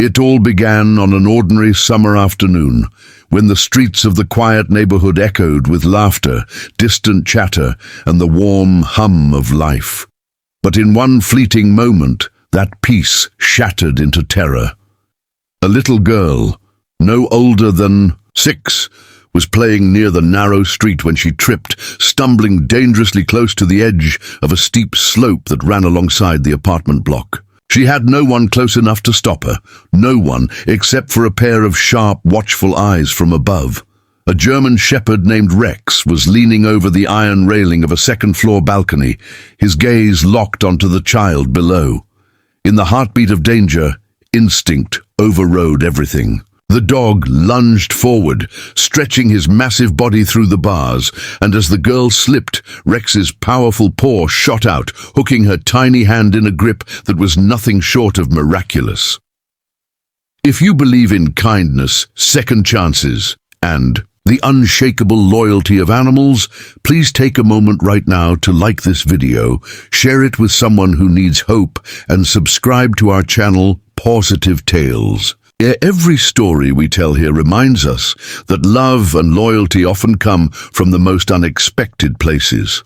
It all began on an ordinary summer afternoon, when the streets of the quiet neighborhood echoed with laughter, distant chatter, and the warm hum of life. But in one fleeting moment, that peace shattered into terror. A little girl, no older than 6, was playing near the narrow street when she tripped, stumbling dangerously close to the edge of a steep slope that ran alongside the apartment block. She had no one close enough to stop her, no one except for a pair of sharp, watchful eyes from above. A German shepherd named Rex was leaning over the iron railing of a second-floor balcony, his gaze locked onto the child below. In the heartbeat of danger, instinct overrode everything. The dog lunged forward, stretching his massive body through the bars, and as the girl slipped, Rex's powerful paw shot out, hooking her tiny hand in a grip that was nothing short of miraculous. If you believe in kindness, second chances, and the unshakable loyalty of animals, please take a moment right now to like this video, share it with someone who needs hope, and subscribe to our channel, Pawsitive Tales. Every story we tell here reminds us that love and loyalty often come from the most unexpected places.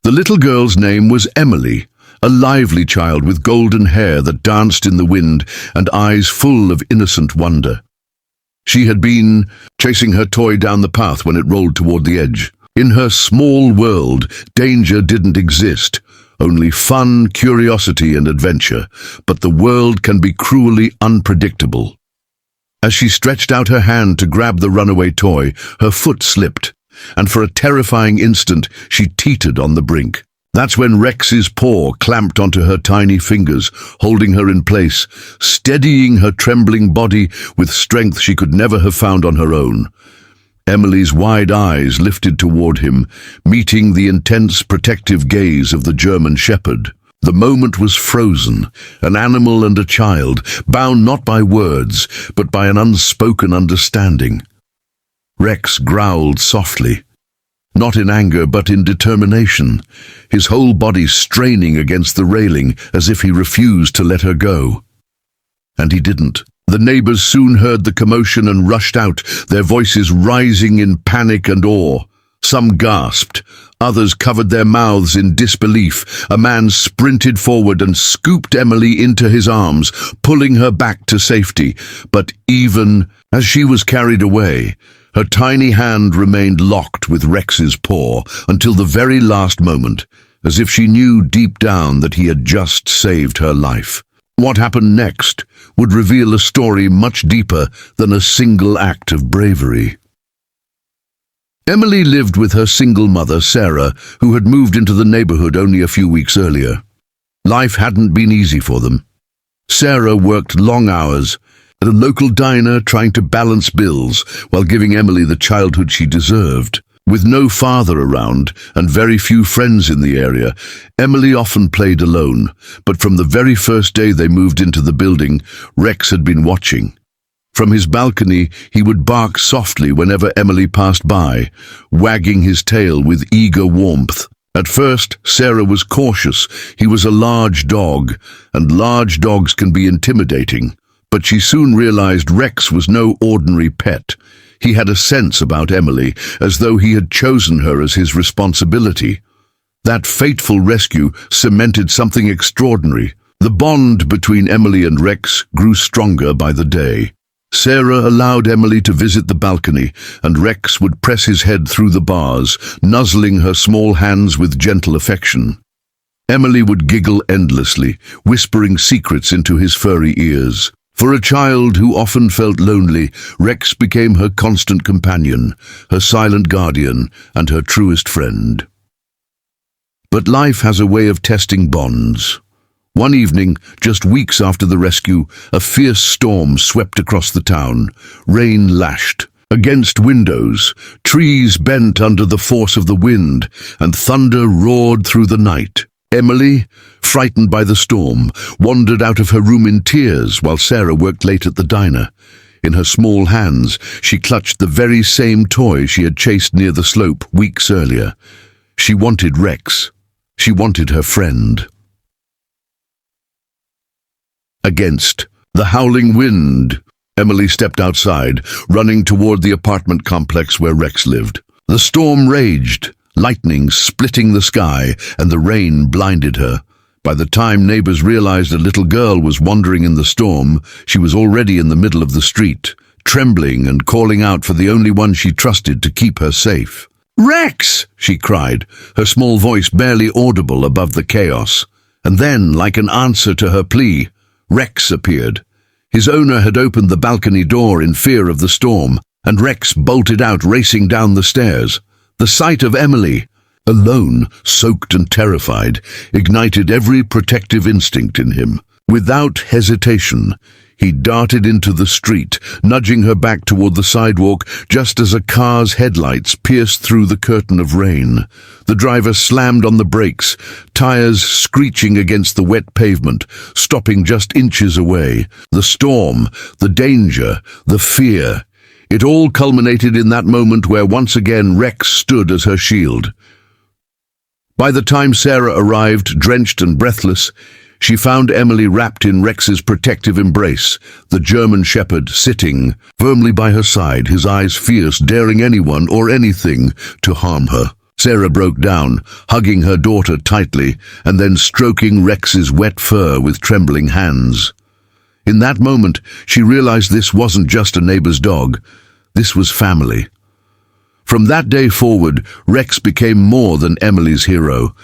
The little girl's name was Emily, a lively child with golden hair that danced in the wind and eyes full of innocent wonder. She had been chasing her toy down the path when it rolled toward the edge. In her small world, danger didn't exist. Only fun, curiosity, and adventure, but the world can be cruelly unpredictable. As she stretched out her hand to grab the runaway toy, her foot slipped, and for a terrifying instant, she teetered on the brink. That's when Rex's paw clamped onto her tiny fingers, holding her in place, steadying her trembling body with strength she could never have found on her own. Emily's wide eyes lifted toward him, meeting the intense protective gaze of the German shepherd. The moment was frozen, an animal and a child, bound not by words, but by an unspoken understanding. Rex growled softly, not in anger but in determination, his whole body straining against the railing as if he refused to let her go. And he didn't. The neighbors soon heard the commotion and rushed out, their voices rising in panic and awe. Some gasped, others covered their mouths in disbelief. A man sprinted forward and scooped Emily into his arms, pulling her back to safety. But even as she was carried away, her tiny hand remained locked with Rex's paw until the very last moment, as if she knew deep down that he had just saved her life. What happened next would reveal a story much deeper than a single act of bravery. Emily lived with her single mother, Sarah, who had moved into the neighborhood only a few weeks earlier. Life hadn't been easy for them. Sarah worked long hours at a local diner trying to balance bills while giving Emily the childhood she deserved. With no father around and very few friends in the area, Emily often played alone, but from the very first day they moved into the building, Rex had been watching. From his balcony, he would bark softly whenever Emily passed by, wagging his tail with eager warmth. At first, Sarah was cautious. He was a large dog, and large dogs can be intimidating. But she soon realized Rex was no ordinary pet. He had a sense about Emily, as though he had chosen her as his responsibility. That fateful rescue cemented something extraordinary. The bond between Emily and Rex grew stronger by the day. Sarah allowed Emily to visit the balcony, and Rex would press his head through the bars, nuzzling her small hands with gentle affection. Emily would giggle endlessly, whispering secrets into his furry ears. For a child who often felt lonely, Rex became her constant companion, her silent guardian, and her truest friend. But life has a way of testing bonds. One evening, just weeks after the rescue, a fierce storm swept across the town. Rain lashed against windows, trees bent under the force of the wind, and thunder roared through the night. Emily, frightened by the storm, wandered out of her room in tears while Sarah worked late at the diner. In her small hands, she clutched the very same toy she had chased near the slope weeks earlier. She wanted Rex. She wanted her friend. Against The howling wind. Emily stepped outside, running toward the apartment complex where Rex lived. The storm raged, lightning splitting the sky, and the rain blinded her. By the time neighbors realized a little girl was wandering in the storm, she was already in the middle of the street, trembling and calling out for the only one she trusted to keep her safe. "Rex!" she cried, her small voice barely audible above the chaos. And then, like an answer to her plea, Rex appeared. His owner had opened the balcony door in fear of the storm, and Rex bolted out, racing down the stairs. The sight of Emily, alone, soaked and terrified, ignited every protective instinct in him. Without hesitation, he darted into the street, nudging her back toward the sidewalk just as a car's headlights pierced through the curtain of rain. The driver slammed on the brakes, tires screeching against the wet pavement, stopping just inches away. The storm, the danger, the fear. It all culminated in that moment where once again Rex stood as her shield. By the time Sarah arrived, drenched and breathless, she found Emily wrapped in Rex's protective embrace, the German shepherd sitting firmly by her side, his eyes fierce, daring anyone or anything to harm her. Sarah broke down, hugging her daughter tightly and then stroking Rex's wet fur with trembling hands. In that moment, she realized this wasn't just a neighbor's dog. This was family. From that day forward, Rex became more than Emily's hero.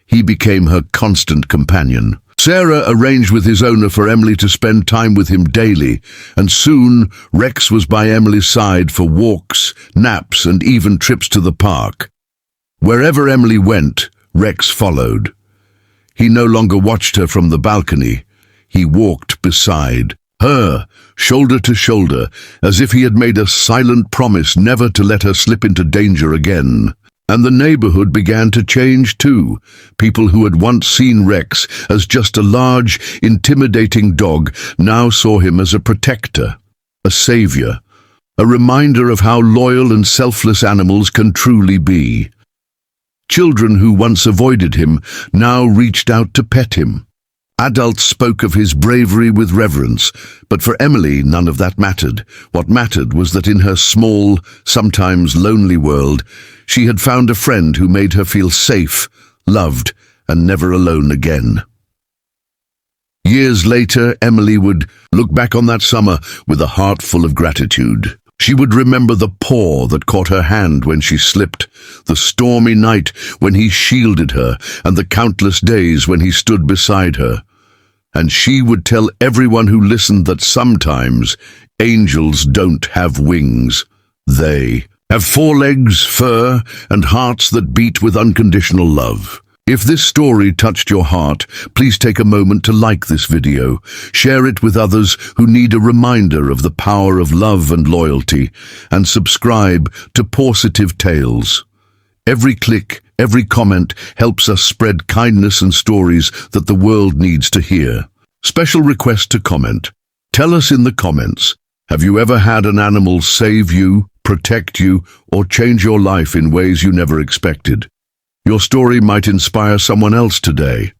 He became her constant companion. Sarah arranged with his owner for Emily to spend time with him daily, and soon Rex was by Emily's side for walks, naps, and even trips to the park. Wherever Emily went, Rex followed. He no longer watched her from the balcony. He walked beside her, shoulder to shoulder, as if he had made a silent promise never to let her slip into danger again. And the neighborhood began to change too. People who had once seen Rex as just a large, intimidating dog now saw him as a protector, a savior, a reminder of how loyal and selfless animals can truly be. Children who once avoided him now reached out to pet him. Adults spoke of his bravery with reverence, but for Emily none of that mattered. What mattered was that in her small, sometimes lonely world, she had found a friend who made her feel safe, loved, and never alone again. Years later, Emily would look back on that summer with a heart full of gratitude. She would remember the paw that caught her hand when she slipped, the stormy night when he shielded her, and the countless days when he stood beside her. And she would tell everyone who listened that sometimes angels don't have wings. They have 4 legs, fur, and hearts that beat with unconditional love. If this story touched your heart, please take a moment to like this video, share it with others who need a reminder of the power of love and loyalty, and subscribe to Pawsitive Tales. Every click, every comment helps us spread kindness and stories that the world needs to hear. Special request to comment. Tell us in the comments, have you ever had an animal save you, protect you, or change your life in ways you never expected? Your story might inspire someone else today.